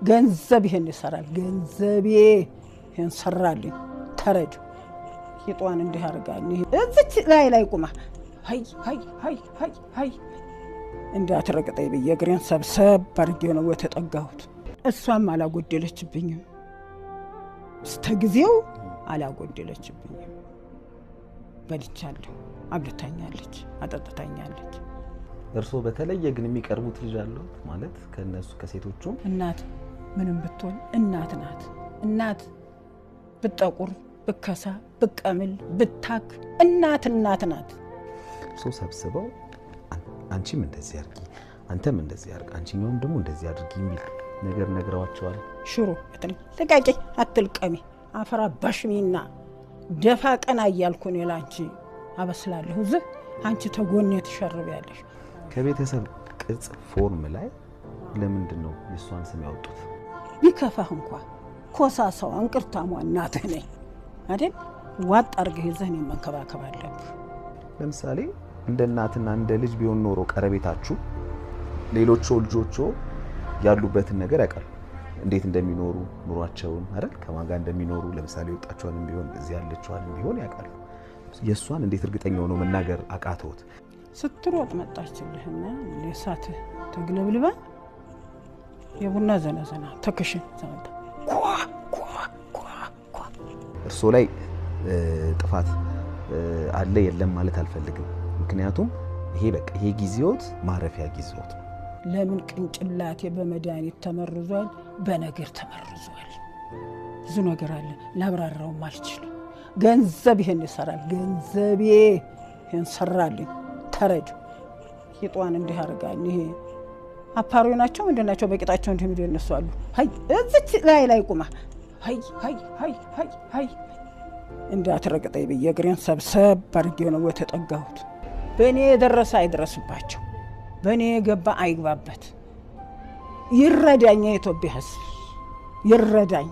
ገንዘብ ይሄን ይሰራል ገንዘቤ ይሄን ሰራልኝ ተረጅ ይጧን እንዲህ አርጋኝ እዚች ላይ ቁማ ሃይ ሃይ ሃይ ሃይ ሃይ እንዳትረቅጠይ በየግሬን ሰብሰብ አድርጌ ነው የተጠጋሁት እሷም አላጎደለችብኝም ስተግዚው አላጎደለችብኝም በልቻለሁ አብልታኛለች አጠጥታኛለች እርሶ በተለየ ግን የሚቀርቡት ልጅ አለው ማለት ከነሱ ከሴቶቹ እናት ምንም ብትሆን እናት ናት እናት ብትጠቁር ብከሳ ብቀምል ብታክ እናት ናት ሶ ሰብስበው አንቺም እንደዚህ አርጊ አንተም እንደዚህ አርግ አንቺም ደግሞ እንደዚህ አድርጊ የሚል ነገር ነግራዋቸዋል ሽሮ ተለቃቂ አትልቀሚ አፈራ ባሽሚና ደፋ ቀና ያልኩ ነው ላንቺ አበስላለሁ ዝህ አንቺ ተጎኔ ተሸርበያለሽ ከቤተሰብ ቅጽ ፎርም ላይ ለምንድን ነው የሷን ስም ያወጡት ቢከፋህ እንኳን ኮሳሳው አንቅርታሟ እናትህ ነኝ አይደል ዋጥ አርገህ ይዘህን መንከባከብ አለብህ ለምሳሌ እንደ እናትና እንደ ልጅ ቢሆን ኖሮ ቀረቤታችሁ ሌሎቹ ልጆቹ ያሉበትን ነገር ያውቃሉ እንዴት እንደሚኖሩ ኑሯቸውን አይደል ከማጋ እንደሚኖሩ ለምሳሌ ወጣቸውንም ቢሆን እዚህ ያለችዋንም ቢሆን ያውቃሉ የሷን እንዴት እርግጠኛ ሆኖ መናገር አቃተውት ስትሮጥ መጣችልህና ለሳት ተግለብልባ የቡና ዘነዘና ተከሽን ዘመታ እርሶ ላይ ጥፋት አለ የለም ማለት አልፈልግም ምክንያቱም ይሄ በቃ ይሄ ጊዜዎት ማረፊያ ጊዜዎት ለምን ቅንጭላቴ በመድኃኒት ተመርዟል በነገር ተመርዟል ብዙ ነገር አለ ላብራራው ማልችል ገንዘብ ይሄን ይሰራል ገንዘቤ ይሄን ሰራልኝ ተረጅ ይጧን እንዲህ አርጋኝ ይሄ አፓሪው ናቸው እንደናቸው በቂጣቸው እንዲህ የሚሉ እነሱ ሃይ እዚች ላይ ቁማ ሃይ ሃይ ሃይ ሃይ ሃይ እንዳትረቅጠይ በየግሬን ሰብሰብ አድርጌ ነው የተጠጋሁት በእኔ የደረሰ አይድረስባቸው በእኔ የገባ አይግባበት ይረዳኝ የኢትዮጵያ ሕዝብ ይረዳኝ